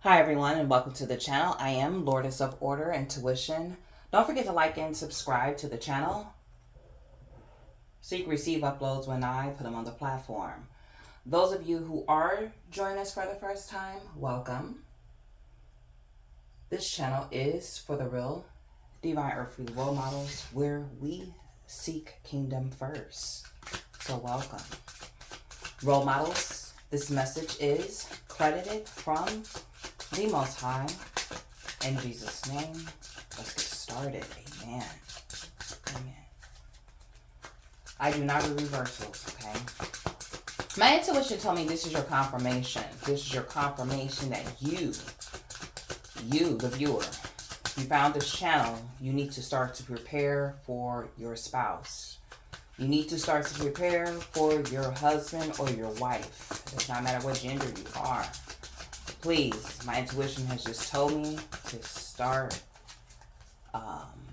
Hi everyone and welcome to the channel. I am Lourdes of Order and Tuition. Don't forget to like and subscribe to the channel so you can receive uploads when I put them on the platform. Those of you who are joining us for the first time, welcome. This channel is for the real divine earthly role models where we seek kingdom first. So welcome. Role models, this message is credited from the Most High. In Jesus' name, let's get started. Amen. Amen. I do not do reversals, okay? My intuition told me this is your confirmation. This is your confirmation that you, the viewer, you found this channel. You need to start to prepare for your spouse. You need to start to prepare for your husband or your wife. It does not matter what gender you are. Please, my intuition has just told me to start,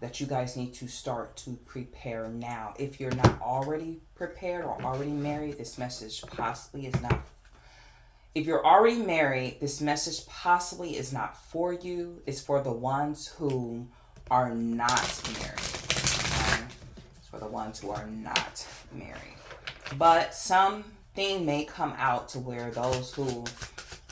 that you guys need to start to prepare now. If you're not already prepared or already married, this message possibly is not. If you're already married, this message possibly is not for you. It's for the ones who are not married. Okay? It's for the ones who are not married. But something may come out to where those who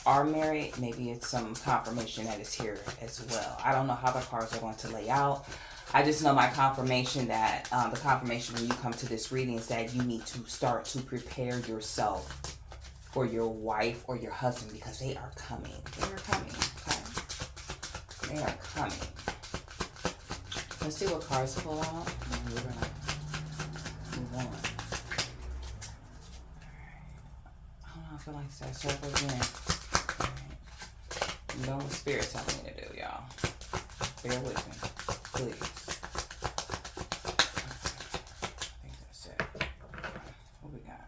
are married, maybe it's some confirmation that is here as well. I don't know how the cards are going to lay out. I just know my confirmation that the confirmation when you come to this reading is that you need to start to prepare yourself for your wife or your husband because they are coming. They are coming. Okay? They are coming. Let's see what cards pull out. And we're gonna move on. I don't know. I feel like that circle again. You know what Spirit's telling me to do, y'all. Bear with me, please. I think that's it. What we got?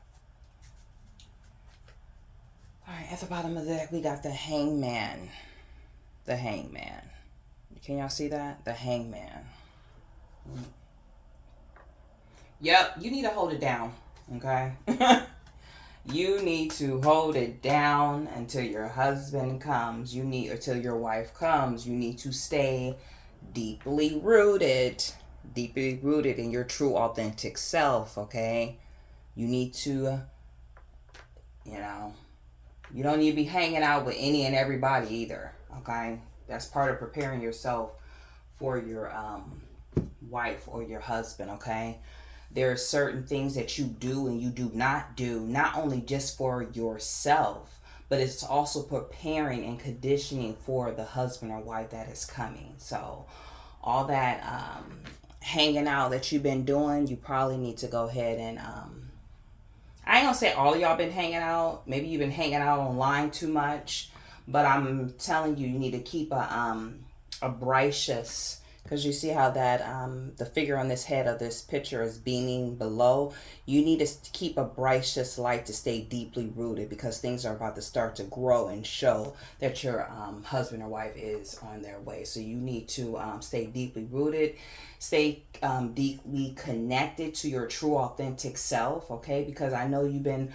Alright, at the bottom of the deck, we got the Hangman. The Hangman. Can y'all see that? The Hangman. Yep, you need to hold it down, okay? You need to hold it down until your husband comes. Until your wife comes. You need to stay deeply rooted in your true authentic self, okay? You need to, you don't need to be hanging out with any and everybody either, okay? That's part of preparing yourself for your wife or your husband, okay? There are certain things that you do and you do, not only just for yourself, but it's also preparing and conditioning for the husband or wife that is coming. So all that hanging out that you've been doing, you probably need to go ahead and, I ain't gonna say all of y'all been hanging out. Maybe you've been hanging out online too much, but I'm telling you, you need to keep a righteous, because you see how that the figure on this head of this picture is beaming below. You need to keep a righteous light to stay deeply rooted because things are about to start to grow and show that your husband or wife is on their way. So you need to stay deeply rooted, stay deeply connected to your true authentic self, okay? Because I know you've been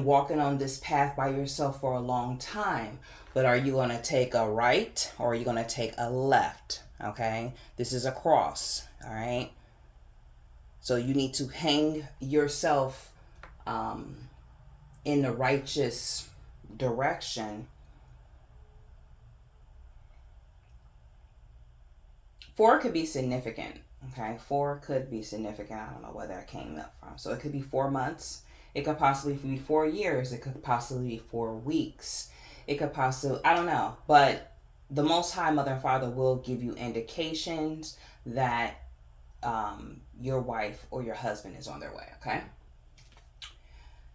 walking on this path by yourself for a long time, but are you going to take a right or are you going to take a left? Okay, this is a cross. All right, so you need to hang yourself in the righteous direction. 4 could be significant. Okay, 4 could be significant. I don't know where that came up from. So it could be 4 months. It could possibly be 4 years. It could possibly be 4 weeks. It could possibly, I don't know, but the Most High Mother and Father will give you indications that your wife or your husband is on their way, okay?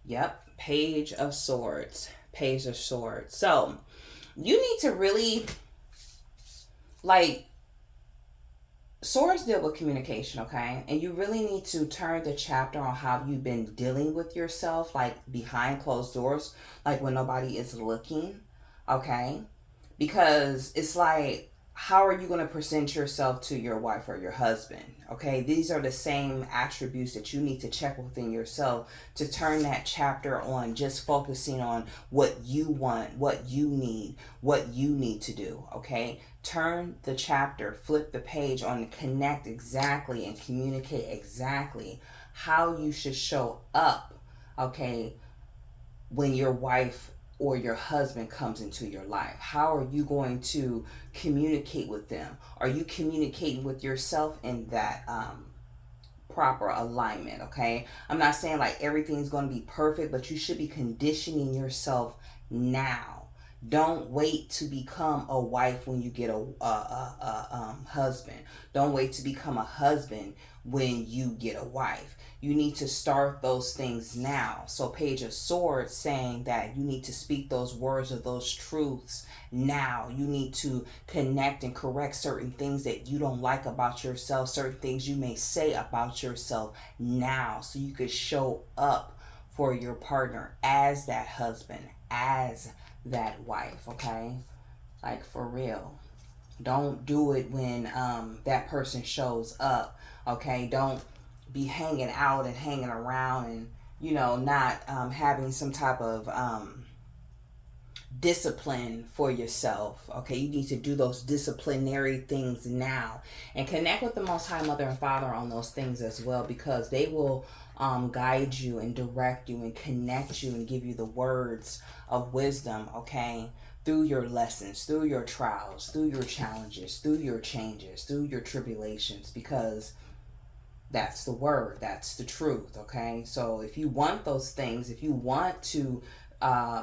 Yep, Page of Swords. Page of Swords. So, you need to really, swords deal with communication, okay? And you really need to turn the chapter on how you've been dealing with yourself, behind closed doors, when nobody is looking, okay? Because it's how are you going to present yourself to your wife or your husband? Okay, these are the same attributes that you need to check within yourself to turn that chapter on just focusing on what you want, what you need to do. Okay, turn the chapter, flip the page on, connect exactly and communicate exactly how you should show up. Okay, when your wife or your husband comes into your life, how are you going to communicate with them? Are you communicating with yourself in that proper alignment? Okay, I'm not saying like everything's going to be perfect, but you should be conditioning yourself now. Don't wait to become a wife when you get a husband. Don't wait to become a husband when you get a wife. You need to start those things now. So Page of Swords saying that you need to speak those words or those truths now. You need to connect and correct certain things that you don't like about yourself, certain things you may say about yourself now, so you could show up for your partner as that husband, as that wife. Okay, like for real. Don't do it when that person shows up. Okay, don't be hanging out and hanging around and not having some type of discipline for yourself. Okay, you need to do those disciplinary things now and connect with the Most High Mother and Father on those things as well, because they will guide you and direct you and connect you and give you the words of wisdom. Okay, through your lessons, through your trials, through your challenges, through your changes, through your tribulations, because that's the word, that's the truth. Okay, so if you want those things, if you want to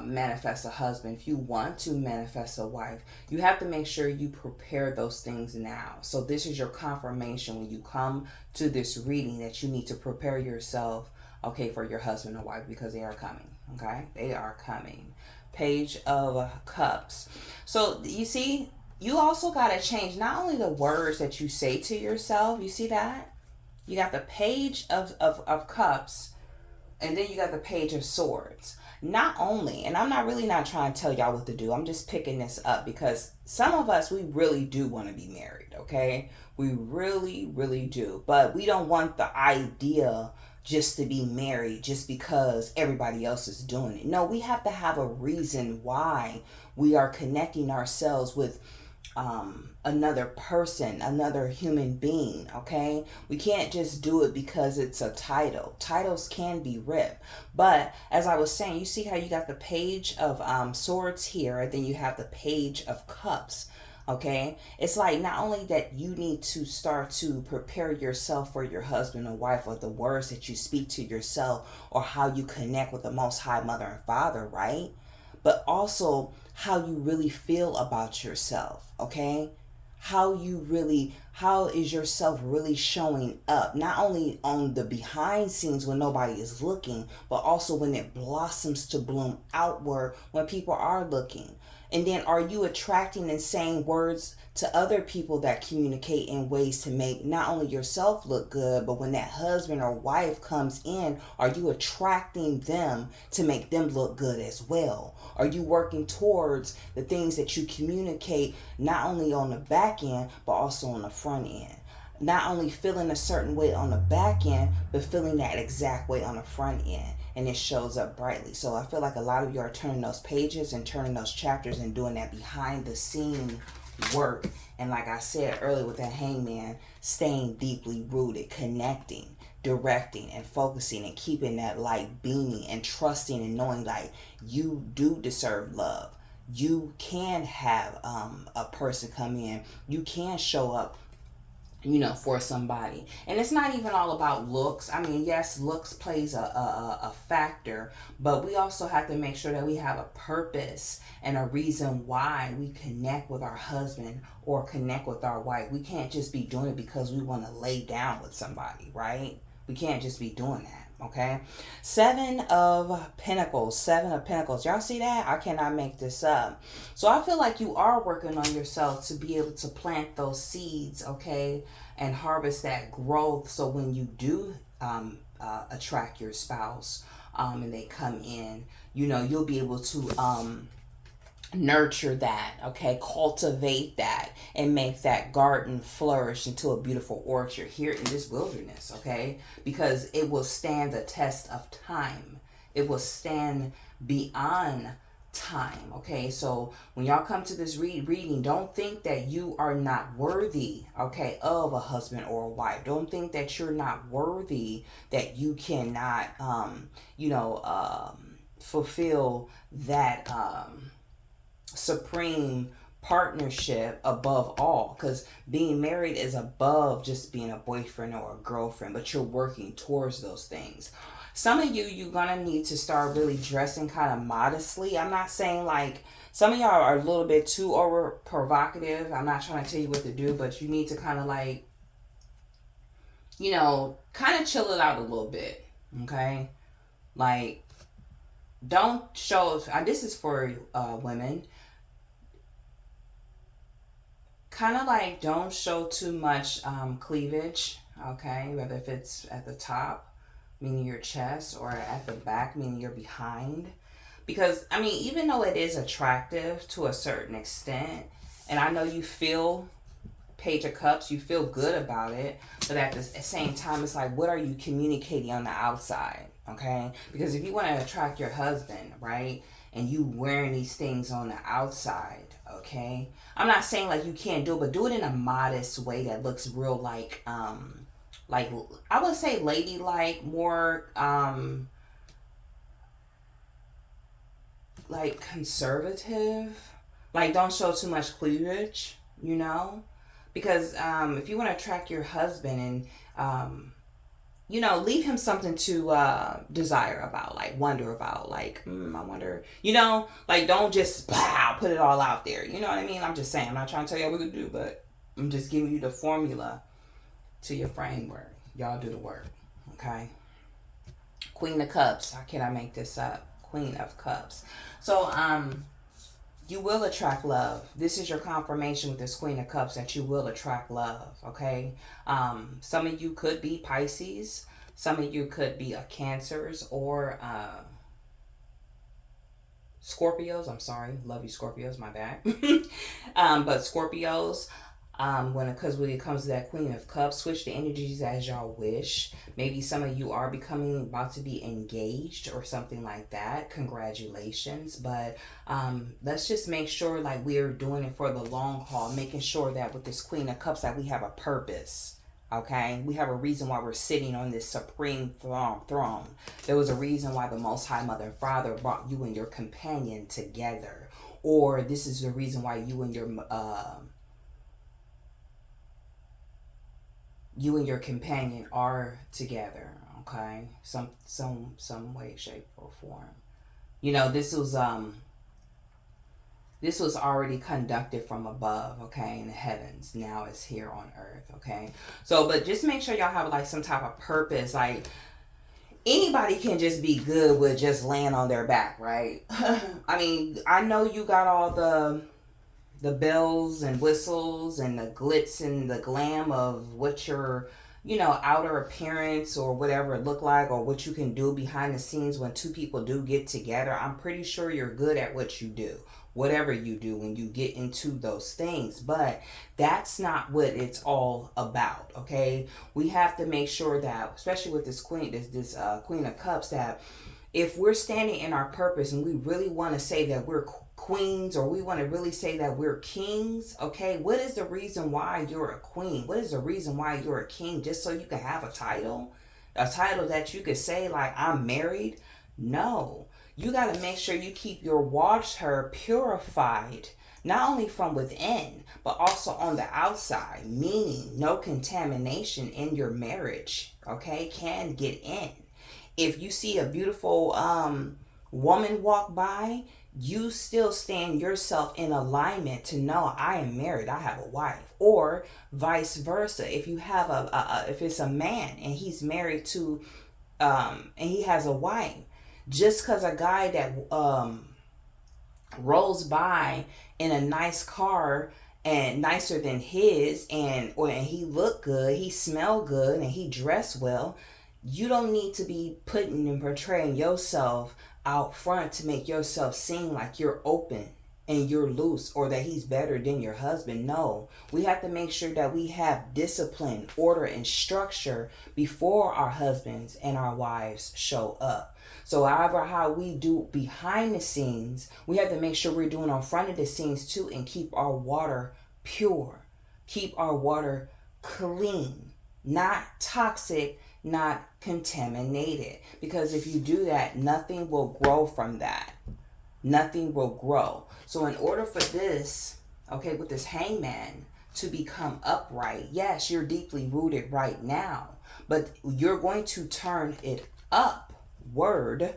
manifest a husband, if you want to manifest a wife, you have to make sure you prepare those things now. So this is your confirmation when you come to this reading that you need to prepare yourself, okay, for your husband or wife, because they are coming. Okay, they are coming. Page of Cups. So you see, you also got to change not only the words that you say to yourself. You see that? You got the Page of Cups, and then you got the Page of Swords. Not only, and I'm not trying to tell y'all what to do, I'm just picking this up because some of us, we really do want to be married, okay? We really, really do. But we don't want the idea just to be married just because everybody else is doing it. No, we have to have a reason why we are connecting ourselves with another person, another human being. Okay, we can't just do it because it's a title. Titles can be ripped, but as I was saying, you see how you got the Page of Swords here, and then you have the Page of Cups. Okay, it's like not only that you need to start to prepare yourself for your husband or wife, or the words that you speak to yourself, or how you connect with the Most High Mother and Father, right? But also how you really feel about yourself. Okay, how is yourself really showing up, not only on the behind scenes when nobody is looking, but also when it blossoms to bloom outward when people are looking. And then are you attracting and saying words to other people that communicate in ways to make not only yourself look good, but when that husband or wife comes in, are you attracting them to make them look good as well? Are you working towards the things that you communicate not only on the back end, but also on the front end? Not only feeling a certain way on the back end, but feeling that exact way on the front end. And it shows up brightly. So I feel like a lot of you are turning those pages and turning those chapters and doing that behind the scene work. And like I said earlier with that Hangman, staying deeply rooted, connecting, directing, and focusing, and keeping that light beaming, and trusting and knowing like you do deserve love. You can have a person come in. You can show up for somebody. And it's not even all about looks. I mean, yes, looks plays a factor, but we also have to make sure that we have a purpose and a reason why we connect with our husband or connect with our wife. We can't just be doing it because we want to lay down with somebody, right? We can't just be doing that. Okay, Seven of Pentacles. Y'all see that? I cannot make this up. So I feel like you are working on yourself to be able to plant those seeds, okay, and harvest that growth. So when you do attract your spouse and they come in, you'll be able to nurture that, okay, cultivate that, and make that garden flourish into a beautiful orchard here in this wilderness, okay, because it will stand the test of time. It will stand beyond time, okay. So when y'all come to this reading, don't think that you are not worthy, okay, of a husband or a wife. Don't think that you're not worthy, that you cannot you know fulfill that supreme partnership above all, because being married is above just being a boyfriend or a girlfriend, but you're working towards those things. Some of you're gonna need to start really dressing kind of modestly. I'm not saying like some of y'all are a little bit too over provocative. I'm not trying to tell you what to do, but you need to kind of like, kind of chill it out a little bit, okay. Like, don't show, this is for women, kind of like don't show too much cleavage, okay, whether if it's at the top, meaning your chest, or at the back, meaning you're behind. Because I mean, even though it is attractive to a certain extent, and I know you feel Page of Cups, you feel good about it, but at the same time, it's like, what are you communicating on the outside, okay? Because if you want to attract your husband, right, and you wearing these things on the outside, okay, I'm not saying like you can't do it, but do it in a modest way that looks real like I would say ladylike, more like conservative. Like, don't show too much cleavage, because if you want to attract your husband, and leave him something to desire about, like wonder about, like I wonder, like don't just put it all out there. You know what I mean? I'm just saying. I'm not trying to tell you what to do, but I'm just giving you the formula to your framework. Y'all do the work, okay? Queen of Cups. How can I make this up? Queen of Cups. So you will attract love. This is your confirmation with this Queen of Cups that you will attract love, okay? Some of you could be Pisces. Some of you could be a Cancers or Scorpios. I'm sorry. Love you, Scorpios. My bad. But Scorpios, when it comes to that Queen of Cups, switch the energies as y'all wish. Maybe some of you are about to be engaged or something like that. Congratulations. But let's just make sure like we're doing it for the long haul, making sure that with this Queen of Cups that we have a purpose. Okay, we have a reason why we're sitting on this supreme throne. There was a reason why the Most High Mother and Father brought you and your companion together, or this is the reason why you and your companion are together. Okay, some way, shape, or form. This was already conducted from above, okay, in the heavens. Now it's here on earth, okay? So, but just make sure y'all have like some type of purpose. Like, anybody can just be good with just laying on their back, right? I mean, I know you got all the bells and whistles and the glitz and the glam of what your outer appearance or whatever it look like, or what you can do behind the scenes when two people do get together. I'm pretty sure you're good at what you do, whatever you do when you get into those things, but that's not what it's all about, okay? We have to make sure that, especially with this Queen of Cups, that if we're standing in our purpose and we really want to say that we're queens, or we want to really say that we're kings, okay, what is the reason why you're a queen? What is the reason why you're a king? Just so you can have a title that you could say like, I'm married? No, you got to make sure you keep your water purified, not only from within but also on the outside, meaning no contamination in your marriage, okay, can get in. If you see a beautiful woman walk by, you still stand yourself in alignment to know, I am married, I have a wife. Or vice versa. If you have if it's a man and he's married to and he has a wife, just because a guy that rolls by in a nice car and nicer than his, and he look good, he smell good, and he dress well, you don't need to be putting and portraying yourself out front to make yourself seem like you're open and you're loose, or that he's better than your husband. No, we have to make sure that we have discipline, order, and structure before our husbands and our wives show up. So however how we do behind the scenes, we have to make sure we're doing on front of the scenes too, and keep our water pure, keep our water clean, not toxic, not contaminated. Because if you do that, nothing will grow from that. Nothing will grow. So in order for this, okay, with this hangman to become upright, yes, you're deeply rooted right now, but you're going to turn it upward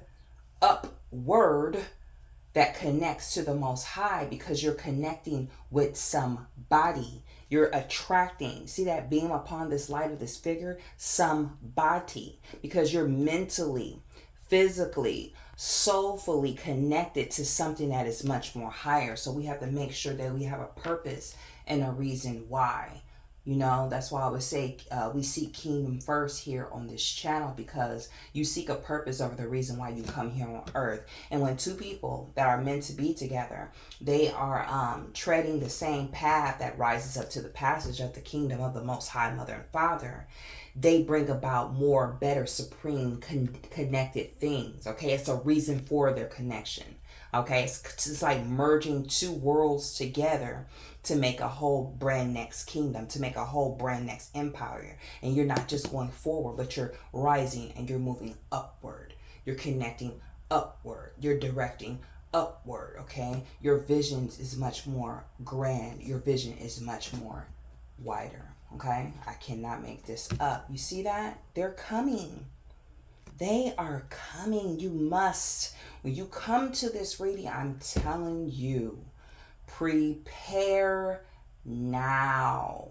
that connects to the Most High, because you're connecting with somebody. You're attracting, see that beam upon this light of this figure? Somebody. Because you're mentally, physically, soulfully connected to something that is much more higher. So we have to make sure that we have a purpose and a reason why. You know, that's why I would say we seek kingdom first here on this channel, because you seek a purpose over the reason why you come here on earth. And when two people that are meant to be together, they are treading the same path that rises up to the passage of the kingdom of the Most High Mother and Father, they bring about more, better, supreme, connected things. Okay, it's a reason for their connection. Okay, it's like merging two worlds together to make a whole brand next kingdom, to make a whole brand next empire. And you're not just going forward, but you're rising and you're moving upward. You're connecting upward. You're directing upward, okay? Your vision is much more grand. Your vision is much more wider, okay? I cannot make this up. You see that? They're coming. They are coming. You must. When you come to this reading, I'm telling you, prepare now.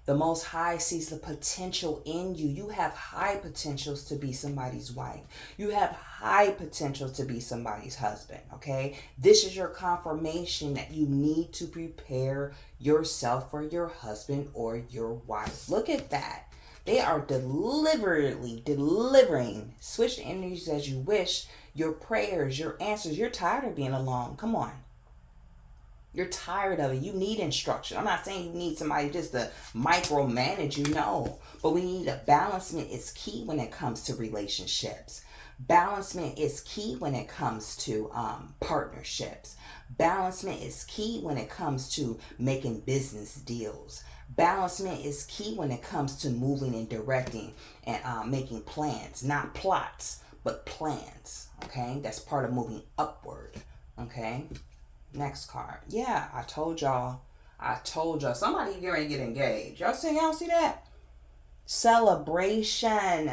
The Most High sees the potential in you. You have high potentials to be somebody's wife. You have high potentials to be somebody's husband, okay? This is your confirmation that you need to prepare yourself for your husband or your wife. Look at that. They are deliberately delivering. Switch the energies as you wish. Your prayers, your answers. You're tired of being alone. Come on. You're tired of it. You need instruction. I'm not saying you need somebody just to micromanage you. No. But we need a balancement is key when it comes to relationships. Balancement is key when it comes to partnerships. Balancement is key when it comes to making business deals. Balancement is key when it comes to moving and directing and making plans. Not plots, but plans. Okay? That's part of moving upward. Okay? Next card. Yeah, I told y'all. Somebody getting ready to get engaged. Y'all see that? Celebration.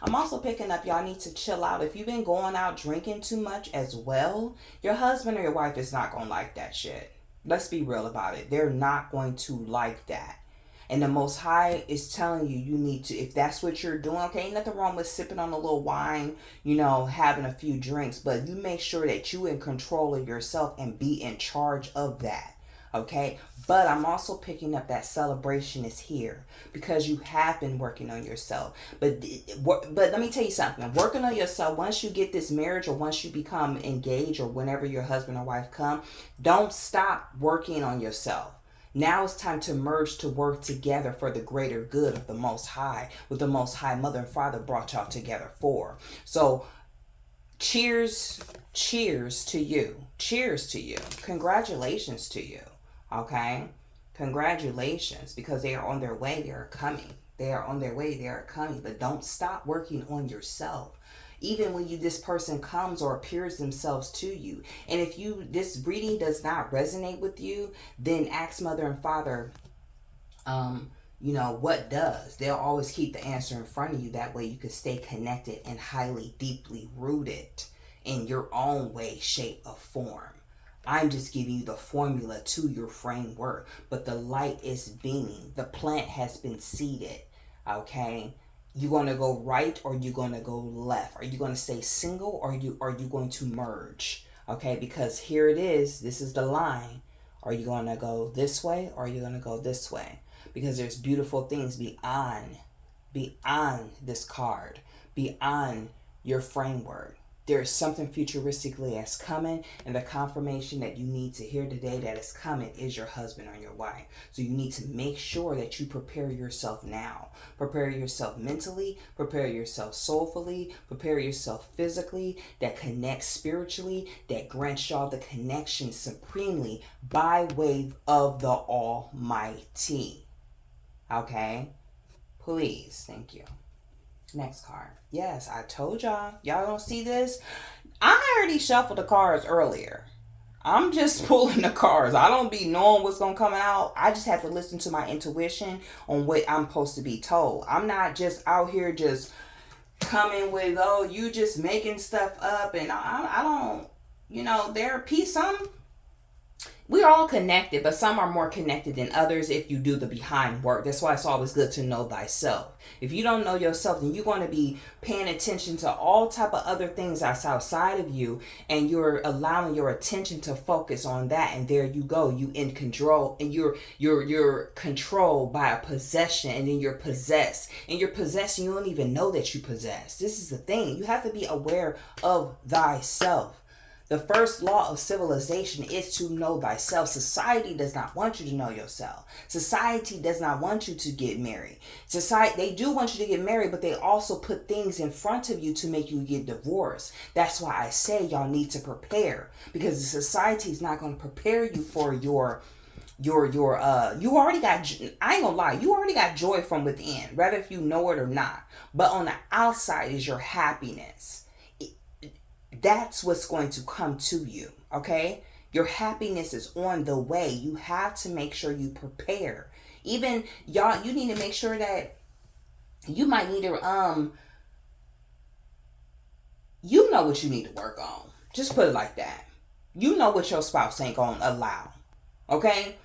I'm also picking up, y'all need to chill out. If you've been going out drinking too much as well, your husband or your wife is not going to like that shit. Let's be real about it. They're not going to like that. And the Most High is telling you, you need to, if that's what you're doing, okay, ain't nothing wrong with sipping on a little wine, you know, having a few drinks, but you make sure that you in control of yourself and be in charge of that, okay? But I'm also picking up that celebration is here because you have been working on yourself. But let me tell you something. Working on yourself, once you get this marriage or once you become engaged or whenever your husband or wife come, don't stop working on yourself. Now it's time to merge, to work together for the greater good of the Most High, what the Most High Mother and Father brought y'all together for. So cheers to you. Cheers to you. Congratulations to you. Okay? Congratulations, because they are on their way. They are coming. They are on their way. They are coming. But don't stop working on yourself. Even when this person comes or appears themselves to you. And if this reading does not resonate with you, then ask Mother and Father, you know, what does? They'll always keep the answer in front of you. That way you can stay connected and highly, deeply rooted in your own way, shape, or form. I'm just giving you the formula to your framework. But the light is beaming. The plant has been seeded. Okay? You going to go right or you going to go left? Are you going to stay single or are you going to merge? Okay? Because here it is. This is the line. Are you going to go this way or are you going to go this way? Because there's beautiful things beyond this card, beyond your framework. There is something futuristically that's coming, and the confirmation that you need to hear today that is coming is your husband or your wife. So you need to make sure that you prepare yourself now. Prepare yourself mentally, prepare yourself soulfully, prepare yourself physically, that connects spiritually, that grants y'all the connection supremely by way of the Almighty. Okay? Please. Thank you. Next card. Yes, I told y'all. Y'all don't see this? I already shuffled the cards earlier. I'm just pulling the cards. I don't be knowing what's going to come out. I just have to listen to my intuition on what I'm supposed to be told. I'm not just out here just coming with, oh, you just making stuff up. And I don't, you know, there are some. We're all connected, but some are more connected than others if you do the behind work. That's why it's always good to know thyself. If you don't know yourself, then you're going to be paying attention to all type of other things that's outside of you, and you're allowing your attention to focus on that. And there you go. You in control, and you're controlled by a possession, and then you're possessed. And you're possessed, and you don't even know that you possess. This is the thing. You have to be aware of thyself. The first law of civilization is to know thyself. Society does not want you to know yourself. Society does not want you to get married. They do want you to get married, but they also put things in front of you to make you get divorced. That's why I say y'all need to prepare, because the society is not going to prepare you for you already got, I ain't gonna lie, you already got joy from within, whether if you know it or not. But on the outside is your happiness. That's what's going to come to you, okay? Your happiness is on the way. You have to make sure you prepare. Even y'all, you need to make sure that you might need to you know what you need to work on. Just put it like that. You know what your spouse ain't gonna allow, okay?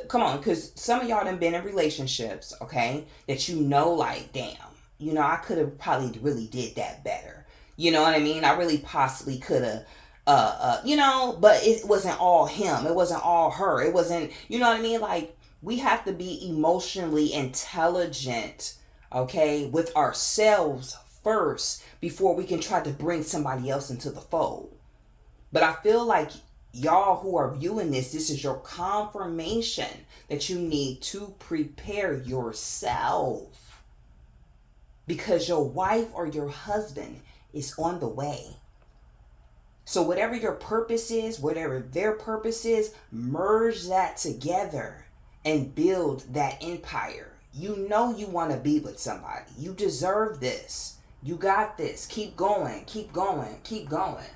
Come on, because some of y'all done been in relationships, okay, that you know, like, damn, you know, I could have probably really did that better. You know what I mean? I really possibly could have, you know, but it wasn't all him. It wasn't all her. It wasn't, you know what I mean? Like, we have to be emotionally intelligent, okay, with ourselves first before we can try to bring somebody else into the fold. But I feel like y'all who are viewing this is your confirmation that you need to prepare yourself, because your wife or your husband is on the way. So whatever your purpose is, whatever their purpose is, merge that together and build that empire. You know you want to be with somebody. You deserve this. You got this. Keep going. Keep going. Keep going.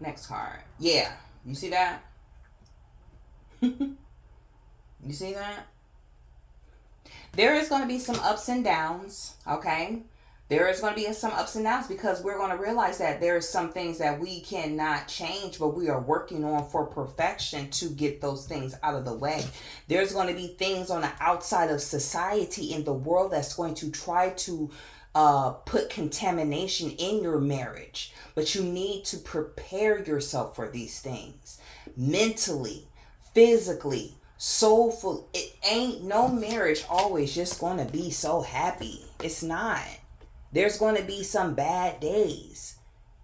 Next card. Yeah. You see that? You see that? There is going to be some ups and downs, okay? There is going to be some ups and downs, because we're going to realize that there are some things that we cannot change, but we are working on for perfection to get those things out of the way. There's going to be things on the outside of society in the world that's going to try to put contamination in your marriage, but you need to prepare yourself for these things mentally, physically, soulful. It ain't no marriage always just going to be so happy. It's not. There's going to be some bad days.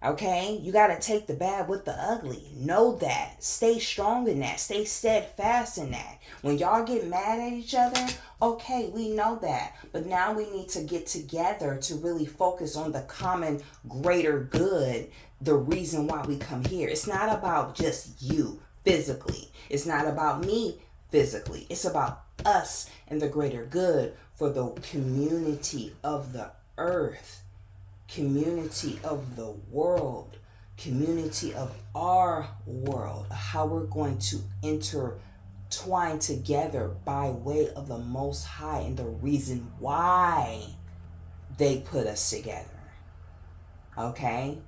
Okay? You got to take the bad with the ugly. Know that. Stay strong in that. Stay steadfast in that. When y'all get mad at each other, okay, we know that. But now we need to get together to really focus on the common greater good, the reason why we come here. It's not about just you physically. It's not about me physically. It's about us and the greater good for the community of the earth, community of the world, community of our world, how we're going to intertwine together by way of the Most High and the reason why they put us together. Okay?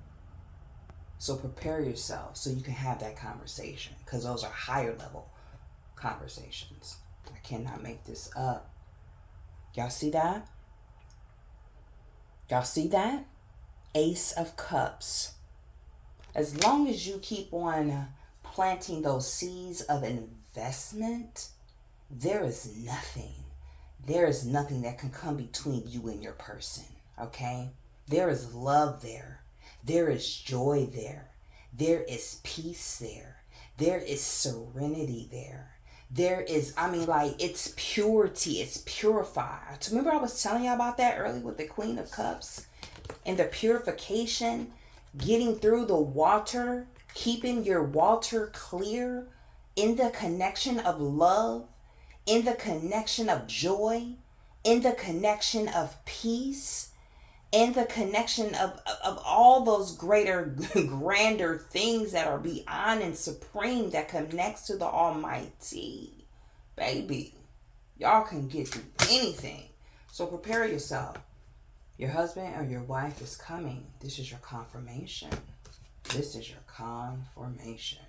So prepare yourself so you can have that conversation, because those are higher level conversations. I cannot make this up. Y'all see that? Y'all see that? Ace of Cups. As long as you keep on planting those seeds of investment, there is nothing that can come between you and your person, okay? There is love there. There is joy there. There is peace there. There is serenity there. There is, I mean, like, it's purity. It's purified. Remember I was telling you about that earlier with the Queen of Cups and the purification, getting through the water, keeping your water clear in the connection of love, in the connection of joy, in the connection of peace, in the connection of all those greater, grander things that are beyond and supreme that connects to the Almighty. Baby, y'all can get through anything. So prepare yourself. Your husband or your wife is coming. This is your confirmation. This is your confirmation.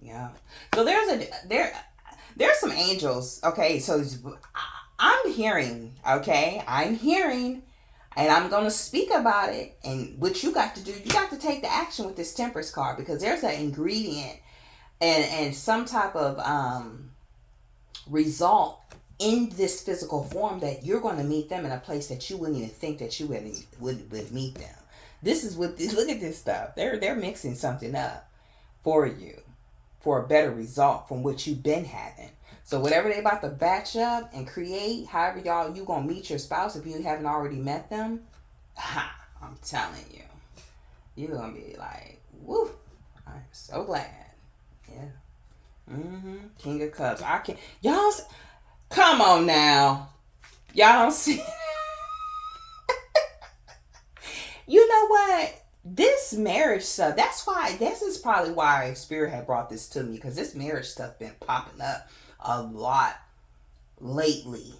Yeah. So there's some angels. Okay, so I'm hearing, and I'm going to speak about it. And what you got to do, you got to take the action with this Temperance card, because there's an ingredient and some type of result in this physical form that you're going to meet them in a place that you wouldn't even think that you would meet them. This is what, look at this stuff. They're mixing something up for you for a better result from what you've been having. So whatever they about to batch up and create, however you gonna meet your spouse if you haven't already met them, I'm telling you, you're gonna be like, woo, I'm so glad. Yeah. King of Cups. I can't, y'all, come on now. Y'all don't see. You know what? This marriage stuff, this is probably why Spirit had brought this to me, because this marriage stuff been popping up a lot lately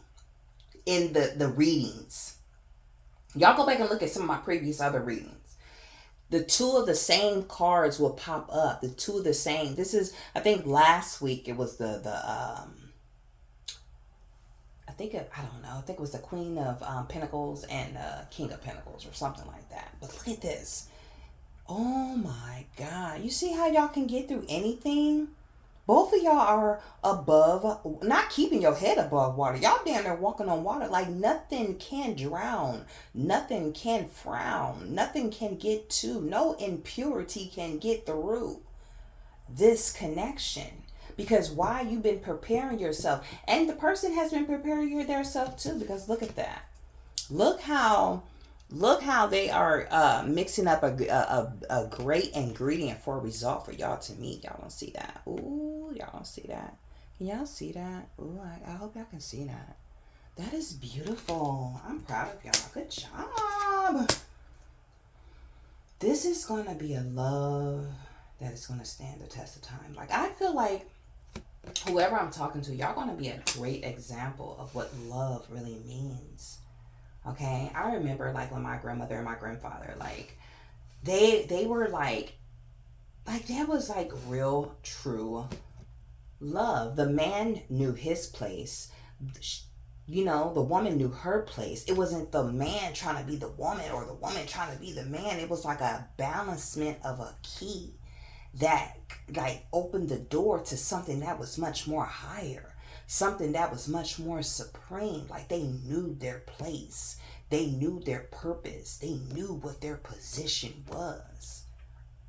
in the readings. Y'all go back and look at some of my previous other readings. The two of the same cards will pop up. The two of the same. This is, I think last week it was I think it was the Queen of Pentacles and King of Pentacles or something like that. But look at this. Oh my God. You see how y'all can get through anything? Both of y'all are above, not keeping your head above water. Y'all damn near walking on water. Like nothing can drown. Nothing can frown. Nothing can get to. No impurity can get through this connection. Because why? You've been preparing yourself. And the person has been preparing themselves too. Because look at that. Look how they are mixing up a great ingredient for a result for y'all to meet. Y'all don't see that. Ooh, y'all don't see that. Can y'all see that? Ooh, I hope y'all can see that. That is beautiful. I'm proud of y'all. Good job. This is going to be a love that is going to stand the test of time. Like, I feel like whoever I'm talking to, y'all going to be a great example of what love really means. Okay, I remember like when my grandmother and my grandfather, like they were like that was like real true love. The man knew his place, you know, the woman knew her place. It wasn't the man trying to be the woman or the woman trying to be the man. It was like a balancement of a key that like opened the door to something that was much more higher. Something that was much more supreme. Like they knew their place. They knew their purpose. They knew what their position was.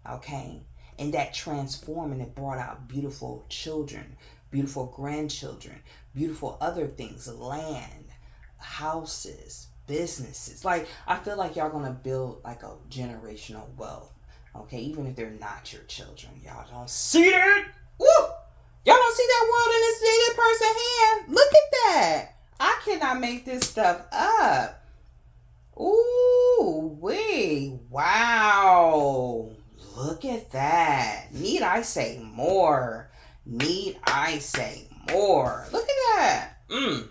Okay? And that transformed and it brought out beautiful children, beautiful grandchildren, beautiful other things, land, houses, businesses. Like, I feel like y'all gonna build like a generational wealth. Okay? Even if they're not your children. Y'all don't see that? Woo! Y'all don't see that world in this person's hand? Look at that. I cannot make this stuff up. Ooh, wait. Wow. Look at that. Need I say more? Need I say more? Look at that.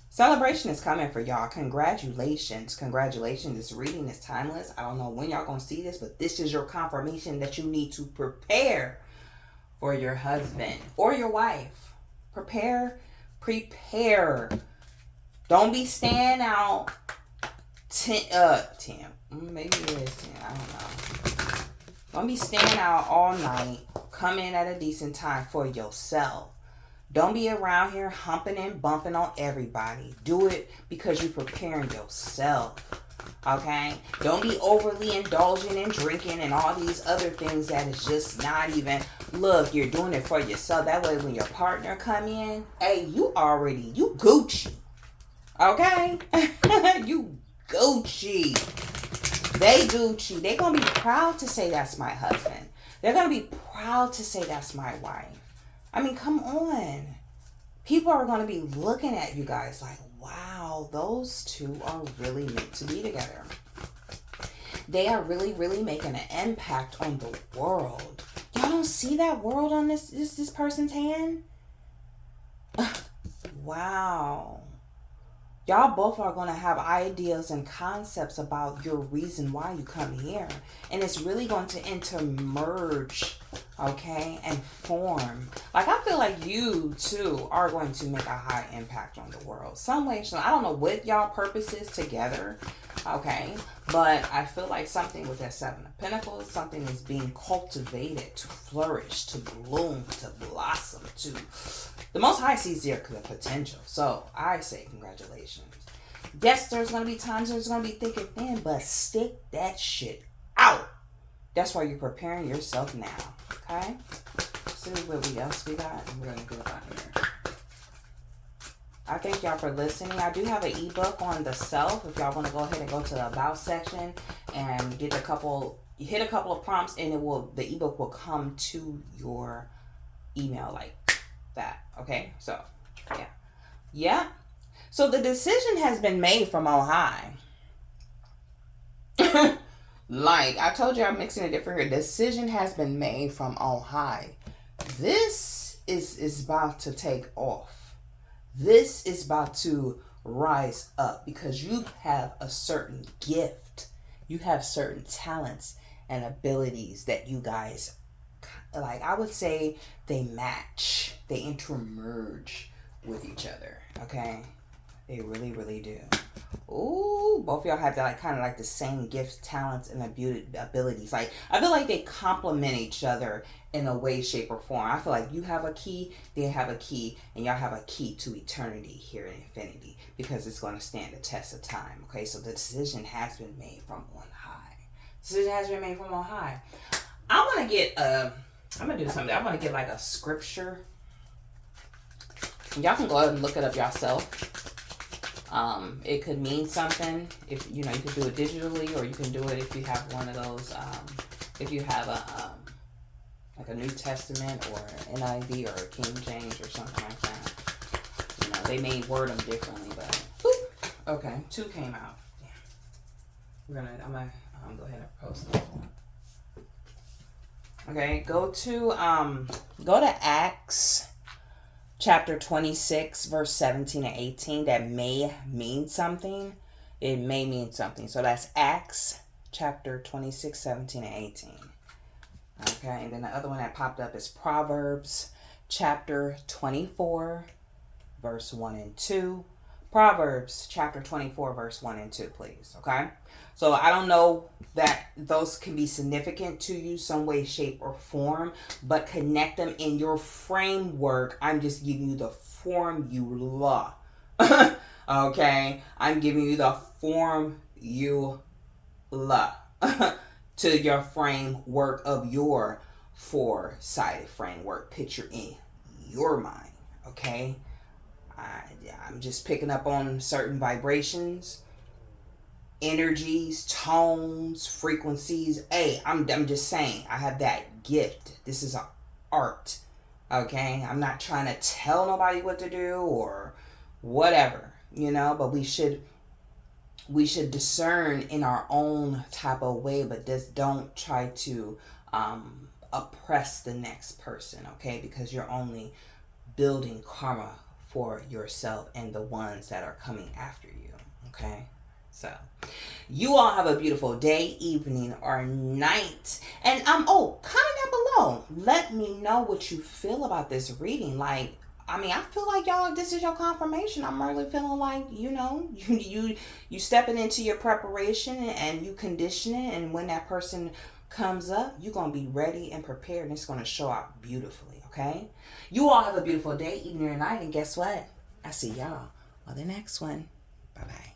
Celebration is coming for y'all. Congratulations. Congratulations. This reading is timeless. I don't know when y'all gonna see this, but this is your confirmation that you need to prepare for your husband or your wife. Prepare. Don't be staying out 10. Maybe it is 10. I don't know. Don't be staying out all night. Come in at a decent time for yourself. Don't be around here humping and bumping on everybody. Do it because you're preparing yourself. Okay? Don't be overly indulging in drinking and all these other things that is just not even, look, you're doing it for yourself. That way when your partner come in, hey, you Gucci. Okay? You Gucci. They Gucci. They gonna be proud to say that's my husband. They're gonna be proud to say that's my wife. I mean, come on. People are gonna be looking at you guys like, wow, those two are really meant to be together. They are really, really making an impact on the world. Y'all don't see that world on this person's hand? Wow. Y'all both are going to have ideas and concepts about your reason why you come here. And it's really going to intermerge, okay, and form. Like, I feel like you, too, are going to make a high impact on the world. Some way, I don't know what y'all purpose is together, okay, but I feel like something with that Seven of Pentacles, something is being cultivated to flourish, to bloom, to blossom, to... The Most High sees your potential. So, I say congratulations. Yes, there's going to be times there's going to be thick and thin, but stick that shit out. That's why you're preparing yourself now. Okay? See what else we got. And we're going to go out here. I thank y'all for listening. I do have an ebook on the self. If y'all want to go ahead and go to the About section and get hit a couple of prompts, and the ebook will come to your email like that. Okay, so yeah. So the decision has been made from on high. Like I told you, I'm mixing it different here. Decision has been made from on high. This is about to take off. This is about to rise up because you have a certain gift. You have certain talents and abilities that you guys, like I would say, they match, they intermerge with each other. Okay, they really, really do. Ooh, both of y'all have that, like, kind of like the same gifts, talents, and abilities. Like I feel like they complement each other in a way, shape, or form. I feel like you have a key, they have a key, and y'all have a key to eternity here in infinity because it's going to stand the test of time. Okay, so the decision has been made from on high. Decision has been made from on high. I want to get I'm going to do something. I want to get like a scripture. Y'all can go ahead and look it up yourself. It could mean something. If you could do it digitally, or you can do it if you have one of those. If you have like a New Testament or NIV or a King James or something like that. They may word them differently, but okay, 2 came out. Yeah. I'm gonna go ahead and post this one. Okay, go to Acts chapter 26, verse 17 and 18. That may mean something. It may mean something. So that's Acts chapter 26, 17 and 18. Okay, and then the other one that popped up is Proverbs chapter 24, verse 1 and 2. Proverbs chapter 24, verse 1 and 2, please. Okay? So I don't know that those can be significant to you some way, shape, or form, but connect them in your framework. I'm just giving you the formula. Okay? I'm giving you the formula to your framework of your 4-sided framework picture in your mind. Okay? I'm just picking up on certain vibrations, energies, tones, frequencies. Hey, I'm just saying, I have that gift. This is an art. Okay? I'm not trying to tell nobody what to do or whatever, but we should discern in our own type of way, but just don't try to oppress the next person, okay? Because you're only building karma for yourself and the ones that are coming after you, okay? So you all have a beautiful day, evening, or night. And comment down below, let me know what you feel about this reading. Like, I feel like y'all, this is your confirmation. I'm really feeling like, you stepping into your preparation and you conditioning, and when that person comes up, you're going to be ready and prepared, and it's going to show out beautifully, okay? You all have a beautiful day, evening, or night, and guess what? I see y'all on the next one. Bye-bye.